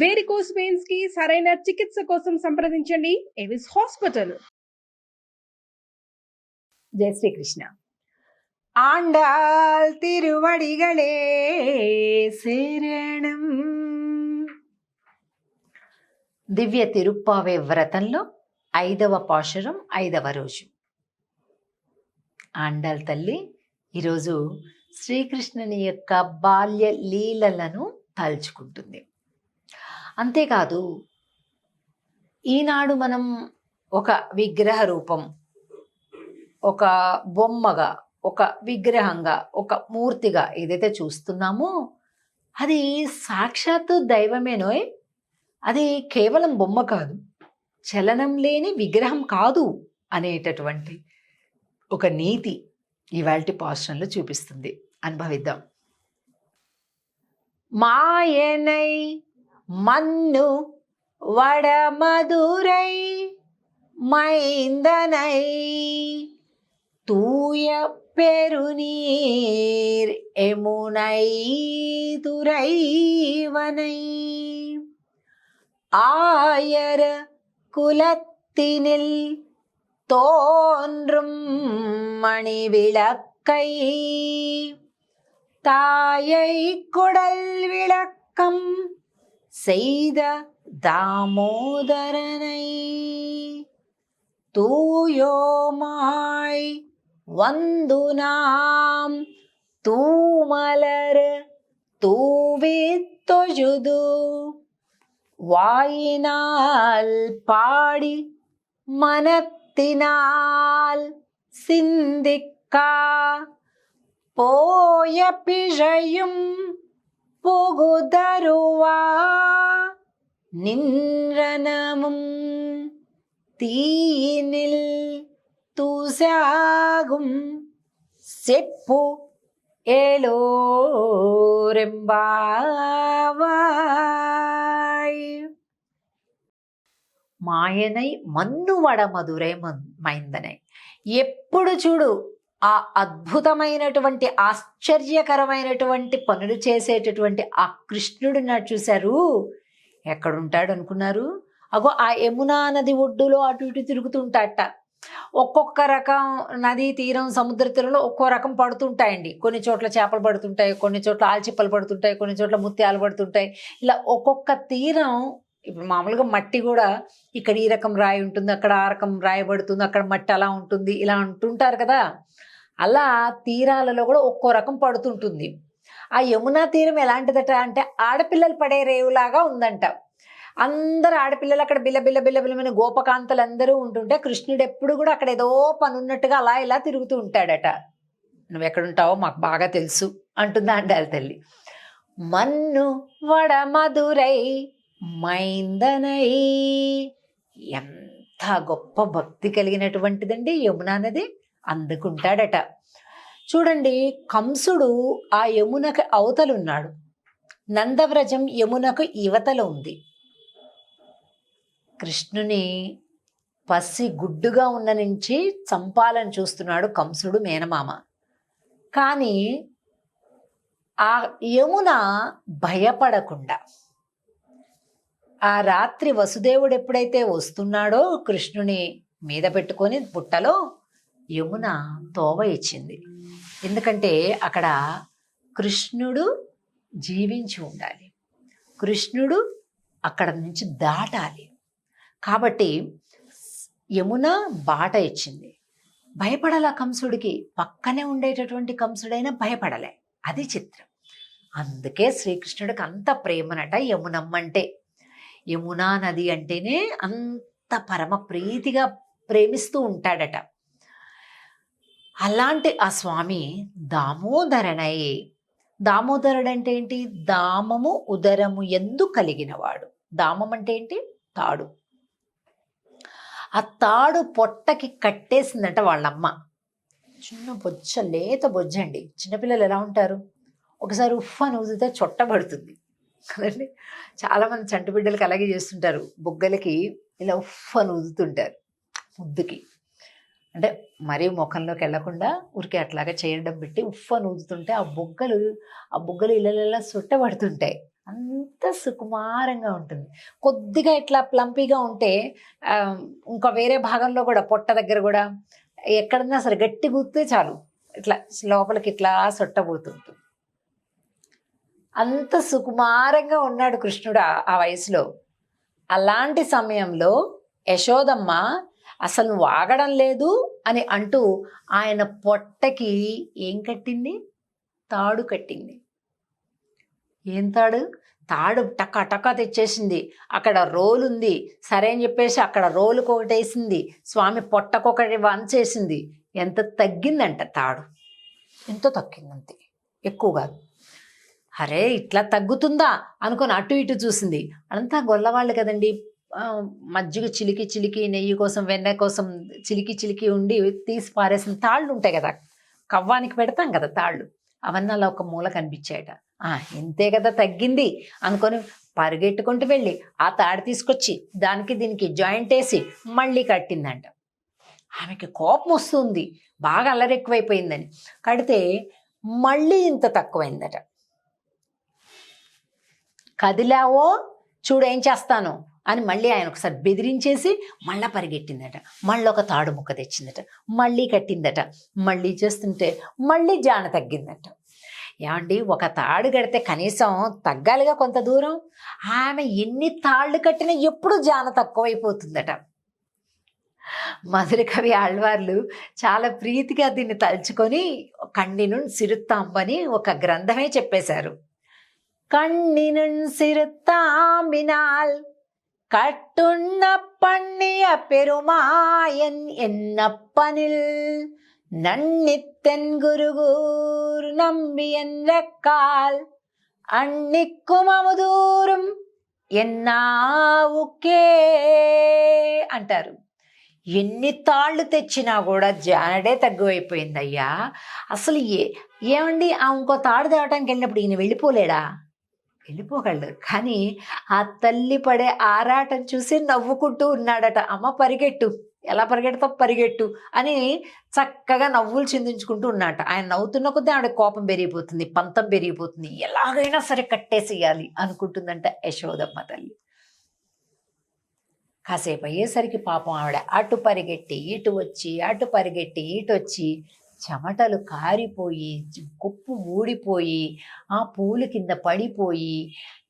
Varicose veins కి సరైన చికిత్స కోసం సంప్రదించండి ఎవిస్ హాస్పిటల్. జై శ్రీకృష్ణ. ఆండాల్ తిరువడిగళే శరణం. దివ్య తిరుప్పావే వ్రతంలో 5వ పాశురం 5వ రోజు. ఆండాల్ తల్లి ఈరోజు శ్రీకృష్ణుని యొక్క బాల్య లీలలను తలుచుకుంటుంది. అంతేకాదు, ఈనాడు మనం ఒక విగ్రహ రూపం, ఒక బొమ్మగా, ఒక విగ్రహంగా, ఒక మూర్తిగా ఏదైతే చూస్తున్నామో అది సాక్షాత్తు దైవమేనోయ్. అది కేవలం బొమ్మ కాదు, చలనం లేని విగ్రహం కాదు అనేటటువంటి ఒక నీతి ఇవాల్టి పాశ్రంలో చూపిస్తుంది. అనుభవిద్దాం. మాయనై మన్ను వడమదురై మైందనై తూయ பெருநீர் எமுனை துறைவனை ஆயர் குலத்தினில் தோன்றும் மணி விளக்கை தாயை குடல் விளக்கம் செய்த தாமோதரனை தூயோமாய் வந்து நாம் தூமலர் தூவித்தொழுது வாயினால் பாடி மனத்தினால் சிந்திக்கா போய பிழையும் புகுதருவா நின்றனமும் தீயினில் தூசாகும் செப்பு ఏలోరెంబావాయ్. మాయనై మన్నువడ మధురై మైందనై. ఎప్పుడు చూడు ఆ అద్భుతమైనటువంటి ఆశ్చర్యకరమైనటువంటి పనులు చేసేటటువంటి ఆ కృష్ణుడు నాడు చూశారు. ఎక్కడుంటాడు అనుకున్నారు? అగో ఆ యమునా నది ఒడ్డులో అటు ఇటు తిరుగుతుంటాట. ఒక్కొక్క రకం నదీ తీరం, సముద్ర తీరంలో ఒక్కో రకం పడుతుంటాయండి. కొన్ని చోట్ల చేపలు పడుతుంటాయి, కొన్ని చోట్ల ఆల్చిప్పలు పడుతుంటాయి, కొన్ని చోట్ల ముత్యాలు పడుతుంటాయి. ఇలా ఒక్కొక్క తీరం, ఇప్పుడు మామూలుగా మట్టి కూడా ఇక్కడ ఈ రకం రాయి ఉంటుంది, అక్కడ ఆ రకం రాయి పడుతుంది, అక్కడ మట్టి అలా ఉంటుంది, ఇలా అంటుంటారు కదా. అలా తీరాలలో కూడా ఒక్కో రకం పడుతుంటుంది. ఆ యమునా తీరం ఎలాంటిదట అంటే ఆడపిల్లలు పడే రేవులాగా ఉందంట. అందరు ఆడపిల్లలు అక్కడ బిల్ల బిల్ల బిల్ల బిల్లమైన గోపకాంతలు అందరూ ఉంటుంటే కృష్ణుడు ఎప్పుడు కూడా అక్కడ ఏదో పని ఉన్నట్టుగా అలా ఇలా తిరుగుతూ ఉంటాడట. నువ్వు ఎక్కడుంటావో మాకు బాగా తెలుసు అంటుందా ఆండాల్ తల్లి. మన్ను వడ మధురై మైందనై. ఎంత గొప్ప భక్తి కలిగినటువంటిదండి యమునా నది. అందుకుంటాడట. చూడండి, కంసుడు ఆ యమునకు అవతలున్నాడు, నందవ్రజం యమునకు యువతలో ఉంది. కృష్ణుని పసి గుడ్డుగా ఉన్న నుంచి చంపాలని చూస్తున్నాడు కంసుడు మేనమామ. కానీ ఆ యమున భయపడకుండా ఆ రాత్రి వసుదేవుడు ఎప్పుడైతే వస్తున్నాడో కృష్ణుని మీద పెట్టుకొని బుట్టలో యమున తోవ ఇచ్చింది. ఎందుకంటే అక్కడ కృష్ణుడు జీవించి ఉండాలి, కృష్ణుడు అక్కడ నుంచి దాటాలి. కాబట్టి యమున బాట ఇచ్చింది. భయపడాల కంసుడికి. పక్కనే ఉండేటటువంటి కంసుడైనా భయపడలే. అది చిత్రం. అందుకే శ్రీకృష్ణుడికి అంత ప్రేమనట యమునమ్మంటే. యమునా నది అంటేనే అంత పరమ ప్రీతిగా ప్రేమిస్తూ ఉంటాడట. అలాంటి ఆ స్వామి దామోదరణై. దామోదరుడు అంటే ఏంటి? దామము ఉదరము ఎందు కలిగినవాడు. దామం అంటే ఏంటి? తాడు. ఆ తాడు పొట్టకి కట్టేసిందంట వాళ్ళమ్మ. చిన్న బొజ్జ, లేత బొజ్జండి. చిన్నపిల్లలు ఎలా ఉంటారు? ఒకసారి ఉఫ్ అని ఊదితే చొట్టబడుతుంది కదండి. చాలామంది చంటి బిడ్డలకి అలాగే చేస్తుంటారు. బుగ్గలకి ఇలా ఉఫ్ అని ఊదుతుంటారు ముద్దుకి. అంటే మరీ ముఖంలోకి వెళ్లకుండా ఊరికే అట్లాగా చేయడం పెట్టి ఉఫ్ అని ఊదుతుంటే ఆ బుగ్గలు ఇళ్ళ చుట్టబడుతుంటాయి. అంత సుకుమారంగా ఉంటుంది. కొద్దిగా ఇట్లా ప్లంపీగా ఉంటే ఇంకా వేరే భాగంలో కూడా పొట్ట దగ్గర కూడా ఎక్కడన్నా సరే గట్టి గుర్తే చాలు ఇట్లా లోపలికి ఇట్లా సొట్టబోతుంటుంది. అంత సుకుమారంగా ఉన్నాడు కృష్ణుడు ఆ వయసులో. అలాంటి సమయంలో యశోదమ్మ అసలు నువ్వు ఆగడం లేదు అని అంటూ ఆయన పొట్టకి ఏం కట్టింది? తాడు కట్టింది. ఏం తాడు? తాడు టకా టకా తెచ్చేసింది. అక్కడ రోలు ఉంది సరే అని చెప్పేసి అక్కడ రోలుకు ఒకటి వేసింది, స్వామి పొట్టకొకటి వంచేసింది. ఎంత తగ్గిందంట తాడు, ఎంతో తగ్గిందంతే, ఎక్కువ కాదు. అరే ఇట్లా తగ్గుతుందా అనుకొని అటు ఇటు చూసింది. అంతా గొల్లవాళ్ళు కదండి, మజ్జిగ చిలికి చిలికి నెయ్యి కోసం వెన్న కోసం చిలికి చిలికి ఉండి తీసి పారేసిన తాళ్ళు ఉంటాయి కదా, కవ్వానికి పెడతాం కదా తాళ్ళు, అవన్నీ అలా ఒక మూల కనిపించాయట. ఇంతే కదా తగ్గింది అనుకొని పరిగెట్టుకుంటూ వెళ్ళి ఆ తాడు తీసుకొచ్చి దానికి దీనికి జాయింట్ వేసి మళ్ళీ కట్టిందంట. ఆమెకి కోపం వస్తుంది, బాగా అల్లరి ఎక్కువైపోయిందని. కడితే మళ్ళీ ఇంత తక్కువైందట. కదిలావో చూడు ఏం చేస్తాను అని మళ్ళీ ఆయన ఒకసారి బెదిరించేసి మళ్ళా పరిగెట్టిందట. మళ్ళీ ఒక తాడు ముక్క తెచ్చిందట, మళ్ళీ కట్టిందట. మళ్ళీ చేస్తుంటే మళ్ళీ జాన తగ్గిందట. ఏమండి, ఒక తాడు కడితే కనీసం తగ్గాలిగా కొంత దూరం. ఆమె ఎన్ని తాళ్ళు కట్టినా ఎప్పుడు జాన తక్కువైపోతుందట. మధుర కవి ఆళ్వార్లు చాలా ప్రీతిగా దీన్ని తలుచుకొని కణ్ణినున్ సిరుత్తాంబని ఒక గ్రంథమే చెప్పేశారు. கண்ணினுன் சிறுத்தாம்பினால் கட்டுண்ண பண்ணிய பெருமாயன் என்னப்பனில் நன்னித்தென் குருகூர் நம்பி என்றக்கால் అన్నిక్కుమ అముదూరం ఎన్నావుకే అంటారు. ఎన్ని తాళ్ళు తెచ్చినా కూడా జానడే తగ్గువైపోయిందయ్యా. అసలు ఏమండి ఇంకో తాడు తేవటానికి వెళ్ళినప్పుడు ఈయన వెళ్ళిపోలేడా? వెళ్ళిపోగలడు, కానీ ఆ తల్లి పడే ఆరాటం చూసి నవ్వుకుంటూ ఉన్నాడట. అమ్మ పరిగెట్టు, ఎలా పరిగెడతావు పరిగెట్టు అని చక్కగా నవ్వులు చిందించుకుంటూ ఉన్నాట. ఆయన నవ్వుతున్న కొద్దీ ఆవిడ కోపం పెరిగిపోతుంది, పంతం పెరిగిపోతుంది. ఎలాగైనా సరే కట్టేసేయాలి అనుకుంటుందంట యశోదమ్మ తల్లి. కాసేపు అయ్యేసరికి పాపం ఆవిడ అటు పరిగెట్టి ఇటు వచ్చి, అటు పరిగెట్టి ఇటు వచ్చి, చెమటలు కారిపోయి కుప్పు ఊడిపోయి ఆ పూలు కింద పడిపోయి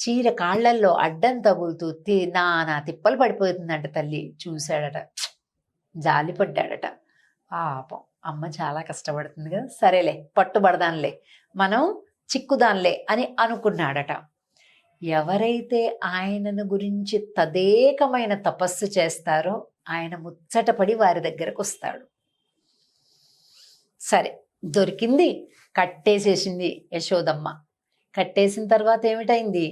చీర కాళ్ళల్లో అడ్డం తగులుతూ నానా తిప్పలు పడిపోతుందంట. తల్లి చూశాడట, జాలిపడ్డాడట. పాపం అమ్మ చాలా కష్టపడుతుంది కదా, సరేలే పట్టుబడదాంలే, మనం చిక్కుదాంలే అని అనుకున్నాడట. ఎవరైతే ఆయనను గురించి తదేకమైన తపస్సు చేస్తారో ఆయన ముచ్చటపడి వారి దగ్గరకు వస్తాడు. సరే దొరికింది, కట్టేసేసింది యశోదమ్మ. కట్టేసిన తర్వాత ఏమిటైంది?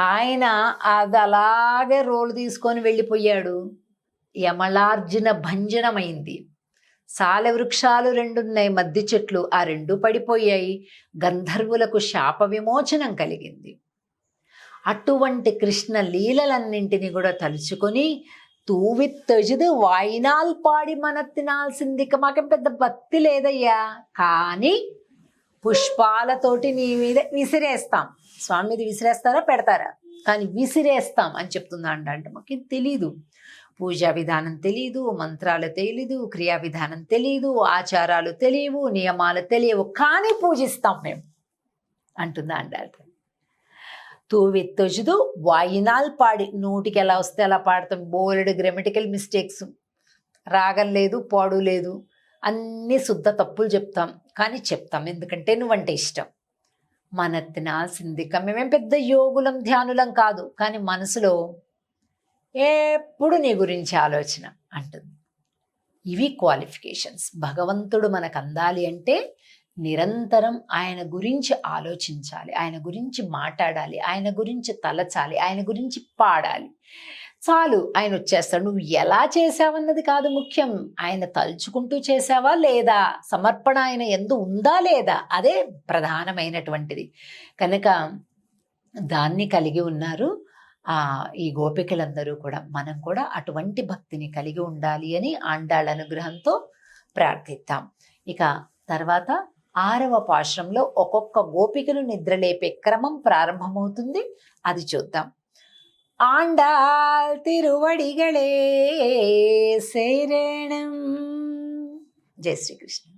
ఆయన అది అలాగే రోలు తీసుకొని వెళ్ళిపోయాడు. యమలార్జున భంజనమైంది. సాలె వృక్షాలు 2 ఉన్నాయి, మద్ది చెట్లు, ఆ 2 పడిపోయాయి. గంధర్వులకు శాప విమోచనం కలిగింది. అటువంటి కృష్ణ లీలలన్నింటినీ కూడా తలుచుకొని తూవిత్తొజుదు వాయినాల్ పాడి మనత్తినాల్సిందిక. మాకేం పెద్ద భక్తి లేదయ్యా, కానీ పుష్పాలతోటి నీ మీద విసిరేస్తాం. స్వామి మీద విసిరేస్తారా పెడతారా, కానీ విసిరేస్తాం అని చెప్తుందా అంటే మాకు తెలీదు. పూజా విధానం తెలీదు, మంత్రాలు తెలీదు, క్రియా విధానం తెలీదు, ఆచారాలు తెలియవు, నియమాలు తెలియవు, కానీ పూజిస్తాం మేము అంటుందా అంటారు. తూవెత్తొజుదు వాయినాల్ పాడి, నోటికి ఎలా వస్తే అలా పాడతాం. బోలెడు గ్రామటికల్ మిస్టేక్స్, రాగం లేదు, పాడు లేదు, అన్ని శుద్ధ తప్పులు చెప్తాం, కానీ చెప్తాం ఎందుకంటే నువ్వంటే ఇష్టం. మనత్తినాల్సిందిక. మేమేం పెద్ద యోగులం ధ్యానులం కాదు, కానీ మనసులో ఎప్పుడు నీ గురించి ఆలోచన అంటుంది. ఇవి క్వాలిఫికేషన్స్. భగవంతుడు మనకు అందాలి అంటే నిరంతరం ఆయన గురించి ఆలోచించాలి, ఆయన గురించి మాట్లాడాలి, ఆయన గురించి తలచాలి, ఆయన గురించి పాడాలి. చాలు, ఆయన వచ్చేస్తాడు. నువ్వు ఎలా చేసావన్నది కాదు ముఖ్యం, ఆయన తలుచుకుంటూ చేసావా లేదా, సమర్పణ ఆయన యందు ఉందా లేదా, అదే ప్రధానమైనటువంటిది. కనుక దాన్ని కలిగి ఉన్నారు ఈ గోపికలందరూ కూడా. మనం కూడా అటువంటి భక్తిని కలిగి ఉండాలి అని ఆండాళ్ళ అనుగ్రహంతో ప్రార్థిద్దాం. ఇక తర్వాత 6వ పాశురంలో ఒక్కొక్క గోపికను నిద్రలేపే క్రమం ప్రారంభమవుతుంది. అది చూద్దాం. ఆండాల్ తిరువడిగళే శరణం. జై శ్రీకృష్ణ.